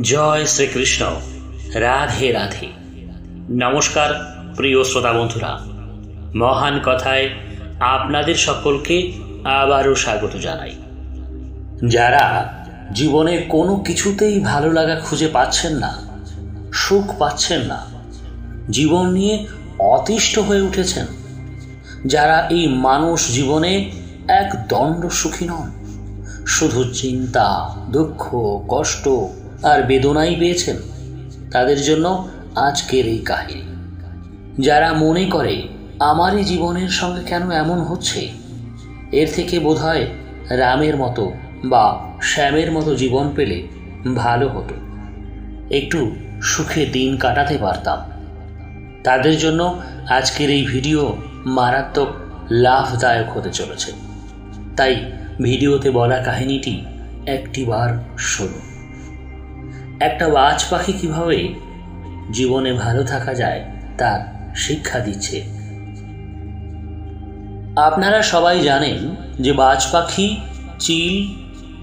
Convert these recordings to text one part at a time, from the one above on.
জয় শ্রীকৃষ্ণ। রাধে রাধে। নমস্কার প্রিয় শ্রোতা বন্ধুরা, মহান কথায় আপনাদের সকলকে আবারও স্বাগত জানাই। যারা জীবনে কোনো কিছুতেই ভালো লাগা খুঁজে পাচ্ছেন না, সুখ পাচ্ছেন না, জীবন নিয়ে অতিষ্ঠ হয়ে উঠেছেন, যারা এই মানুষ জীবনে এক দণ্ড সুখী নন, শুধু চিন্তা, দুঃখ, কষ্ট আর বেদনাই পেয়েছেন, তাদের জন্য আজকের এই কাহিনী। যারা মনে করে আমারই জীবনের সঙ্গে কেন এমন হচ্ছে, এর থেকে বোধহয় রামের মতো বা শ্যামের মতো জীবন পেলে ভালো হতো, একটু সুখে দিন কাটাতে পারতাম, তাদের জন্য আজকের এই ভিডিও মারাত্মক লাভদায়ক হতে চলেছে। তাই ভিডিওতে বলা কাহিনীটি একটিবার শুনুন। একটা বাজ পাখি কিভাবে জীবনে ভালো থাকা যায় তার শিক্ষা দিচ্ছে। আপনারা সবাই জানেন যে বাজ পাখি, চিল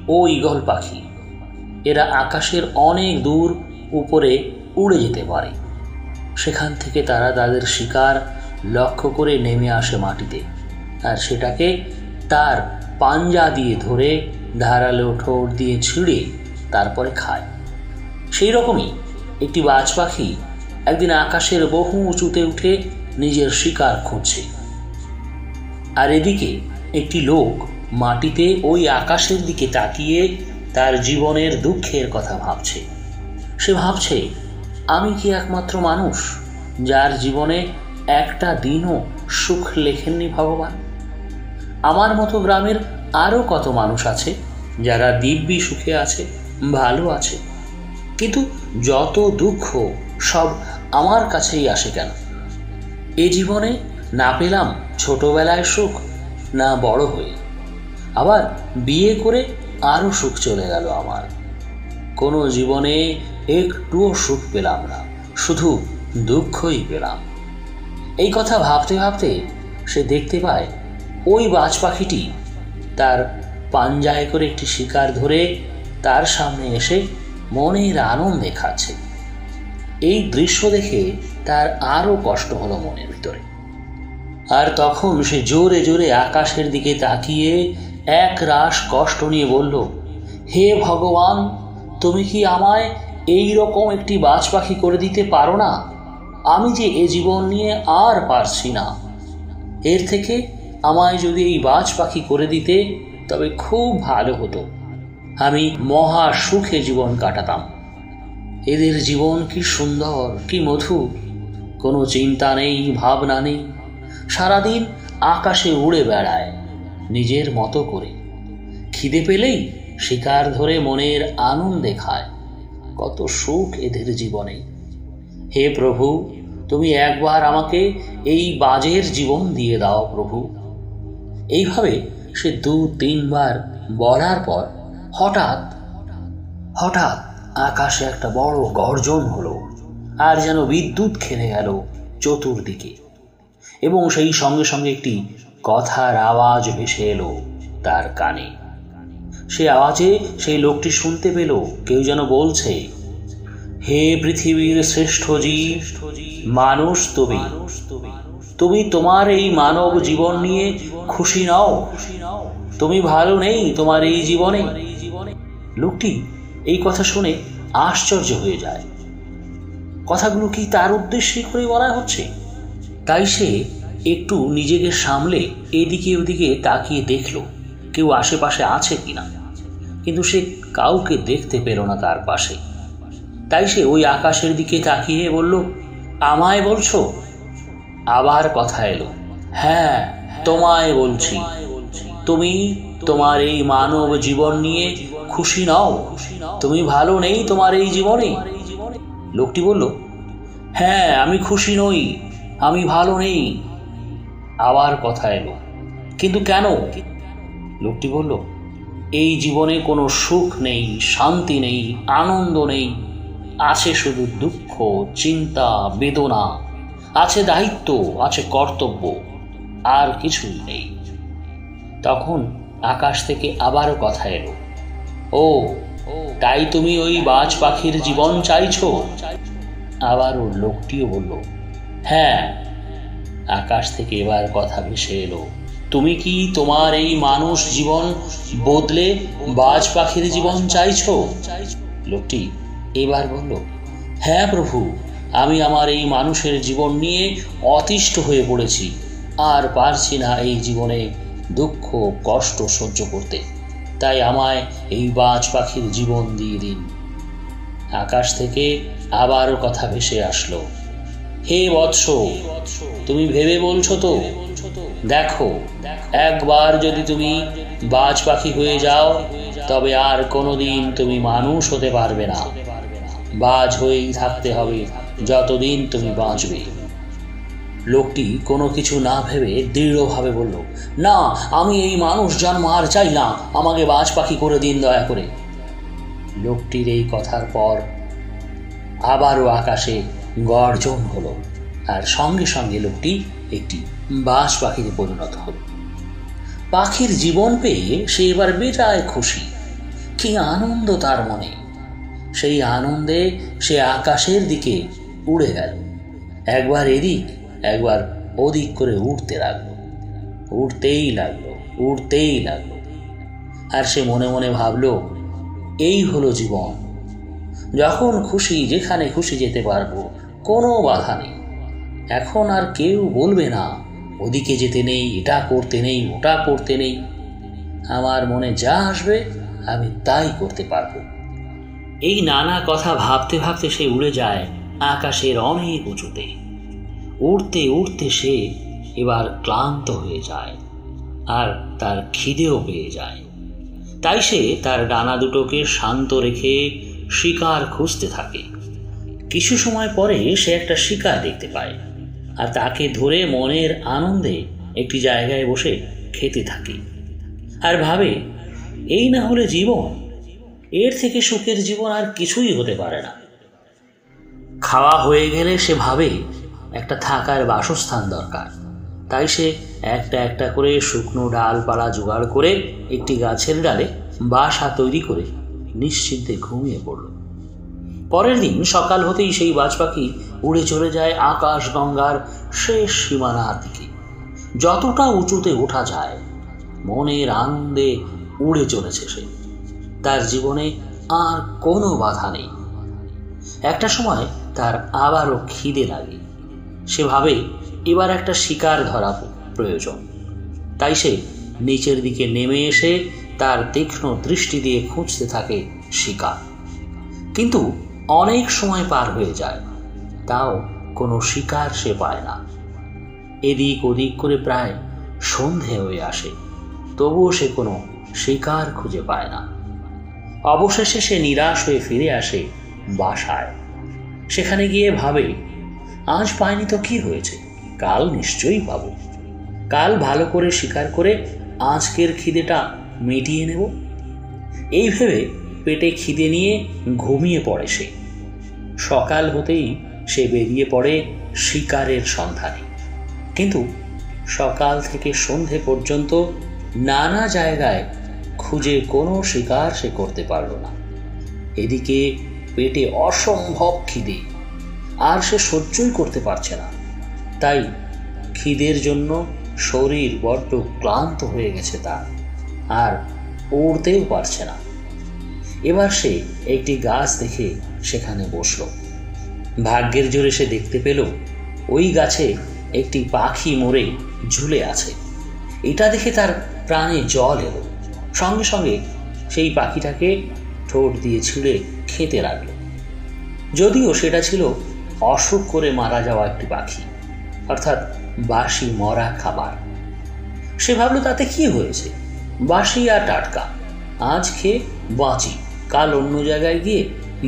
ও ঈগল পাখি এরা আকাশের অনেক দূর উপরে উড়ে যেতে পারে। সেখান থেকে তারা তাদের শিকার লক্ষ্য করে নেমে আসে মাটিতে, আর সেটাকে তার পাঞ্জা দিয়ে ধরে ধারালো ঠোঁট দিয়ে ছিঁড়ে তারপরে খায়। সেই রকমই একটি বাজ পাখি একদিন আকাশের বহু উঁচুতে উঠে নিজের শিকার খুঁজছে, আর এদিকে একটি লোক মাটিতে ওই আকাশের দিকে তাকিয়ে তার জীবনের দুঃখের কথা ভাবছে। সে ভাবছে, আমি কি একমাত্র মানুষ যার জীবনে একটা দিনও সুখ লেখেননি ভগবান? আমার মতো গ্রামের আরও কত মানুষ আছে যারা দিব্যি সুখে আছে, ভালো আছে, কিন্তু যত দুঃখ সব আমার কাছেই আসে কেন? এ জীবনে না পেলাম ছোটবেলায় সুখ, না বড় হয়ে, আবার বিয়ে করে আরও সুখ চলে গেল আমার। কোনো জীবনে একটুও সুখ পেলাম না, শুধু দুঃখই পেলাম। এই কথা ভাবতে ভাবতে সে দেখতে পায় ওই বাজ পাখিটি তার পাঞ্জায় করে একটি শিকার ধরে তার সামনে এসে মনের আনন্দে খাচ্ছে। এই দৃশ্য দেখে তার আরও কষ্ট হলো মনের ভিতরে, আর তখন সে জোরে জোরে আকাশের দিকে তাকিয়ে এক রাশ কষ্ট নিয়ে বলল, হে ভগবান, তুমি কি আমায় এই রকম একটি বাজ পাখি করে দিতে পারো না? আমি যে এ জীবন নিয়ে আর পারছি না। এর থেকে আমায় যদি এই বাজ পাখি করে দিতে তবে খুব ভালো হতো, আমি মহা সুখে জীবন কাটাতাম। এদের জীবন কি সুন্দর, কি মধুর, কোনো চিন্তা নেই, ভাবনা নেই, সারাদিন আকাশে উড়ে বেড়ায় নিজের মতো করে, খিদে পেলেই শিকার ধরে মনের আনন্দে খায়। কত সুখ এদের জীবনে। হে প্রভু, তুমি একবার আমাকে এই বাজের জীবন দিয়ে দাও প্রভু। এইভাবে সে 2-3 বার বলার পর হঠাৎ হঠাৎ আকাশে একটা বড় গর্জন হলো, আর যেন বিদ্যুৎ খেলে গেল চতুর্দিকে, এবং সেই সঙ্গে সঙ্গে একটি কথার আওয়াজ ভেসে এলো তার কানে। সে আওয়াজে সেই লোকটি শুনতে পেল কেউ যেন বলছে, হে পৃথিবীর শ্রেষ্ঠ জীব মানুষ, তুমি তোমার এই মানব জীবন নিয়ে খুশি নাও? তুমি ভালো নেই তোমার এই জীবনে? লোকটি এই কথা শুনে আশ্চর্য হয়ে যায়। কথাগুলো কি তার উদ্দেশ্যে করে বলা হচ্ছে? তাই সে একটু নিজেকে সামলে এদিকে ওদিকে তাকিয়ে দেখল কেউ আশেপাশে আছে কিনা, কিন্তু সে কাউকে দেখতে পেল না তার পাশে। তাই সে ওই আকাশের দিকে তাকিয়ে বলল, আমায় বলছো? আবার কথা এলো, হ্যাঁ তোমায় বলছি, তুমি তোমার এই মানব জীবন নিয়ে খুশি নাও? তুমি ভালো নেই তোমার এই জীবনে? লোকটি বলল, হ্যাঁ আমি খুশি নই, আমি ভালো নেই। আবার কথা এলো, কিন্তু কেন? লোকটি বলল, এই জীবনে কোনো সুখ নেই, শান্তি নেই, আনন্দ নেই, আছে শুধু দুঃখ, চিন্তা, বেদনা, আছে দায়িত্ব, আছে কর্তব্য, আর কিছুই নেই। তখন আকাশ থেকে আবারও কথা এলো, ও তাই তুমি ওই বাজ পাখির জীবন চাইছো? আবার ওর লোকটিও বলল, হ্যাঁ। আকাশ থেকে এবার কথা ভেসে এলো, তুমি কি তোমার এই মানুষ জীবন বদলে বাজ পাখির জীবন চাইছো? লোকটি এবার বলল, হ্যাঁ প্রভু, আমি আমার এই মানুষের জীবন নিয়ে অতিষ্ঠ হয়ে পড়েছি, আর পারছি না এই জীবনে দুঃখ কষ্ট সহ্য করতে, তাই আমায় এই বাজ পাখির জীবন দিয়ে দিন। আকাশ থেকে আবারও কথা ভেসে আসলো, হে বৎস, তুমি ভেবে বলছো তো? দেখো, একবার যদি তুমি বাজ পাখি হয়ে যাও তবে আর কোনোদিন তুমি মানুষ হতে পারবে না। বাজ হয়েই থাকতে হবে যতদিন তুমি বাঁচবে। লোকটি কোনো কিছু না ভেবে দৃঢ়ভাবে বলল, না, আমি এই মানুষ জন্ম আর চাই না, আমাকে বাজ পাখি করে দিন দয়া করে। লোকটির এই কথার পর আবারও আকাশে গর্জন হলো, আর সঙ্গে সঙ্গে লোকটি একটি বাজ পাখিতে পরিণত হল। পাখির জীবন পেয়ে সে এবার বেজায় খুশি, কি আনন্দ তার মনে। সেই আনন্দে সে আকাশের দিকে উড়ে গেল, একবার এদিক একবার ওদিক করে উঠতে লাগলো, উঠতেই লাগলো, উঠতেই লাগলো। আর সে মনে মনে ভাবল, এই হলো জীবন, যখন খুশি যেখানে খুশি যেতে পারবো, কোনো বাধা নেই। এখন আর কেউ বলবে না ওদিকে যেতে নেই, এটা করতে নেই, ওটা করতে নেই। আমার মনে যা আসবে আমি তাই করতে পারবো। এই নানা কথা ভাবতে ভাবতে সে উড়ে যায় আকাশের অনেক উঁচুতে। উড়তে উড়তে সে এবার ক্লান্ত হয়ে যায়, আর তার খিদেও পেয়ে যায়। তাই সে তার ডানা দুটোকে শান্ত রেখে শিকার খুঁজতে থাকে। কিছু সময় পরে সে একটা শিকার দেখতে পায়, আর তাকে ধরে মনের আনন্দে একটি জায়গায় বসে খেতে থাকে, আর ভাবে, এই না হলে জীবন, এর থেকে সুখের জীবন আর কিছুই হতে পারে না। খাওয়া হয়ে গেলে সে ভাবে একটা থাকার বাসস্থান দরকার। তাই সে একটা একটা করে শুকনো ডালপালা জোগাড় করে একটি গাছের ডালে বাসা তৈরি করে নিশ্চিন্তে ঘুমিয়ে পড়ল। পরের দিন সকাল হতেই সেই বাজ পাখি উড়ে চলে যায় আকাশ গঙ্গার শেষ সীমানার দিকে। যতটা উঁচুতে ওঠা যায়, মনের আনন্দে উড়ে চলেছে সে। তার জীবনে আর কোনো বাধা নেই। একটা সময় তার আবারও খিদে লাগে। সে ভাবে এবার একটা শিকার ধরা প্রয়োজন। তাই সে নিচের দিকে নেমে এসে তার তীক্ষ্ণ দৃষ্টি দিয়ে খুঁজতে থাকে শিকার। কিন্তু অনেক সময় পার হয়ে যায়, তাও কোনো শিকার সে পায় না। এদিক ওদিক করে প্রায় সন্ধে হয়ে আসে, তবুও সে কোনো শিকার খুঁজে পায় না। অবশেষে সে নিরাশ হয়ে ফিরে আসে বাসায়। সেখানে গিয়ে ভাবে, আজ পাইনি তো কি হয়েছে, কাল নিশ্চয়ই পাবো। কাল ভালো করে শিকার করে আজকের খিদেটা মিটিয়ে নেব। এই ভেবে পেটে খিদে নিয়ে ঘুমিয়ে পড়ে সে। সকাল হতেই সে বেরিয়ে পড়ে শিকারের সন্ধানে। কিন্তু সকাল থেকে সন্ধে পর্যন্ত নানা জায়গায় খুঁজে কোনো শিকার সে করতে পারল না। এদিকে পেটে অসম্ভব খিদে, আর সে সহ্যই করতে পারছে না। তাই খিদের জন্য শরীর বড্ড ক্লান্ত হয়ে গেছে তার, আর উড়তেও পারছে না। এবার সে একটি গাছ দেখে সেখানে বসল। ভাগ্যের জোরে সে দেখতে পেল ওই গাছে একটি পাখি মরে ঝুলে আছে। এটা দেখে তার প্রাণে জল এলো। সঙ্গে সঙ্গে সেই পাখিটাকে ঠোঁট দিয়ে ছিঁড়ে খেতে লাগলো। যদিও সেটা ছিল অসুখ করে মারা যাওয়া একটি পাখি, অর্থাৎ বাসি মরা খাবার। সে ভাবলো তাতে কি হয়েছে, বাসি আর টাটকা, আজ খেয়ে বাঁচি, কাল অন্য জায়গায় গিয়ে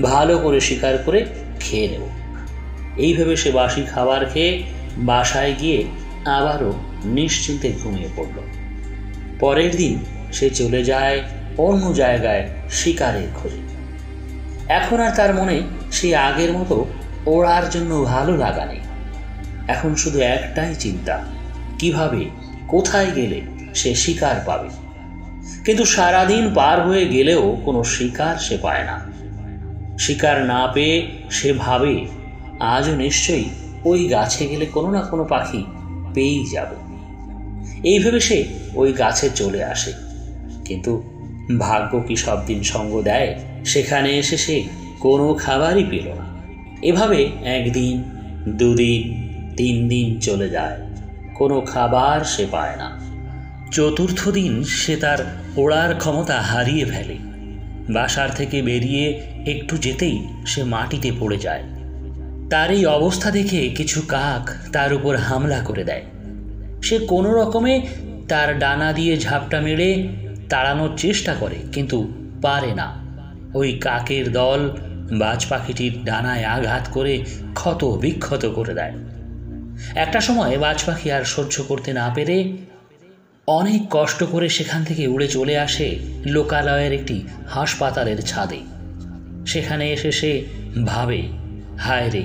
ভালো করে শিকার করে খেয়ে নেব। এই ভেবে সে বাসি খাবার খেয়ে বাসায় গিয়ে আবারও নিশ্চিন্তে ঘুমিয়ে পড়ল। পরের দিন সে চলে যায় অন্য জায়গায় শিকারের খোঁজে। এখন আর তার মনে সেই আগের মতো ওড়ার জন্য ভালো লাগা নেই। এখন শুধু একটাই চিন্তা, কিভাবে কোথায় গেলে সে শিকার পাবে। কিন্তু সারাদিন পার হয়ে গেলেও কোনো শিকার সে পায় না। শিকার না পেয়ে সে ভাবে আজও নিশ্চয়ই ওই গাছে গেলে কোনো না কোনো পাখি পেয়েই যাবে। এই ভেবে সে ওই গাছে চলে আসে। কিন্তু ভাগ্য কি সব দিন সঙ্গ দেয়? সেখানে এসে সে কোনো খাবারই পেল না। এভাবে 1 দিন, 2 দিন, 3 দিন চলে যায়, কোনো খাবার সে পায় না। চতুর্থ দিন সে তার ওড়ার ক্ষমতা হারিয়ে ফেলে। বাসার থেকে বেরিয়ে একটু যেতেই সে মাটিতে পড়ে যায়। তার এই অবস্থা দেখে কিছু কাক তার উপর হামলা করে দেয়। সে কোনো রকমে তার ডানা দিয়ে ঝাপটা মেরে তাড়ানোর চেষ্টা করে, কিন্তু পারে না। ওই কাকের দল বাজ পাখিটির ডানায় আঘাত করে ক্ষত বিক্ষত করে দেয়। একটা সময় বাজ পাখি আর সহ্য করতে না পেরে অনেক কষ্ট করে সেখান থেকে উড়ে চলে আসে লোকালয়ের একটি হাসপাতালের ছাদে। সেখানে এসে সে ভাবে, হায় রে,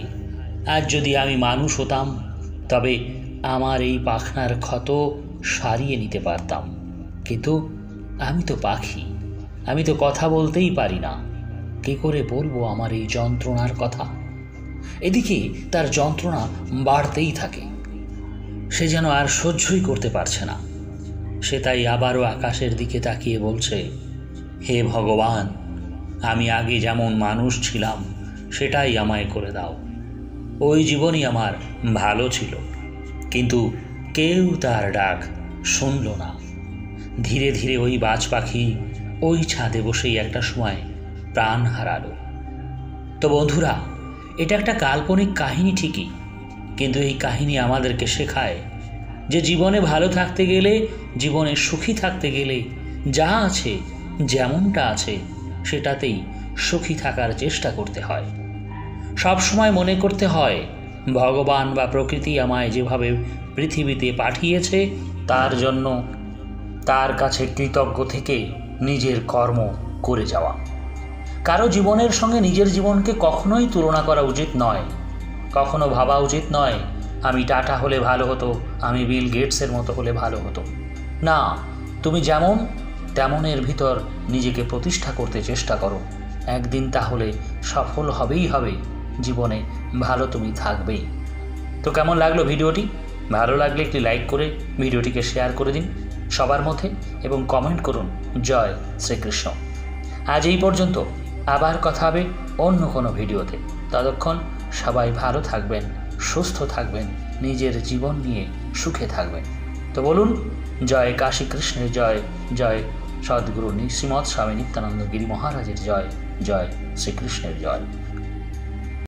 আজ যদি আমি মানুষ হতাম তবে আমার এই পাখনার ক্ষত সারিয়ে নিতে পারতাম। কিন্তু আমি তো পাখি, আমি তো কথা বলতেই পারি না। কী করে বলবো আমার এই যন্ত্রণার কথা? এদিকে তার যন্ত্রণা বাড়তেই থাকে। সে যেন আর সহ্যই করতে পারছে না। সে তাই আবারও আকাশের দিকে তাকিয়ে বলছে, হে ভগবান, আমি আগে যেমন মানুষ ছিলাম সেটাই আমায় করে দাও। ওই জীবনই আমার ভালো ছিল। কিন্তু কেউ তার ডাক শুনল না। ধীরে ধীরে ওই বাজ পাখি ওই ছাদে বসেই একটা সময় প্রাণ হারালো। তো বন্ধুরা, এটা একটা কাল্পনিক কাহিনী ঠিকই, কিন্তু এই কাহিনী আমাদেরকে শেখায় যে জীবনে ভালো থাকতে গেলে, জীবনে সুখী থাকতে গেলে যা আছে, যেমনটা আছে সেটাতেই সুখী থাকার চেষ্টা করতে হয়। সব সময় মনে করতে হয় ভগবান বা প্রকৃতি আমায় যেভাবে পৃথিবীতে পাঠিয়েছে তার জন্য তার কাছে কৃতজ্ঞ থেকে নিজের কর্ম করে যাওয়া। কারো জীবনের সঙ্গে নিজের জীবনকে কখনোই তুলনা করা উচিত নয়। কখনো ভাবা উচিত নয় আমি টাটা হলে ভালো হতো, আমি বিল গেটসের মতো হলে ভালো হতো। না, তুমি যেমন তেমনের ভিতর নিজেকে প্রতিষ্ঠা করতে চেষ্টা করো। একদিন তাহলে সফল হবেই হবে, জীবনে ভালো তুমি থাকবেই। তো কেমন লাগলো ভিডিওটি? ভালো লাগলে একটি লাইক করে ভিডিওটিকে শেয়ার করে দিন সবার মধ্যে এবং কমেন্ট করুন জয় শ্রীকৃষ্ণ। আজ এই পর্যন্ত, আবার কথা হবে অন্য কোনো ভিডিওতে। ততক্ষণ সবাই ভালো থাকবেন, সুস্থ থাকবেন, নিজের জীবন নিয়ে সুখে থাকবেন। তো বলুন, জয় কাশী কৃষ্ণের জয়, জয় সদ্গুরু শ্রীমৎ স্বামী নিত্যানন্দ গিরি মহারাজের জয়, জয় শ্রীকৃষ্ণের জয়।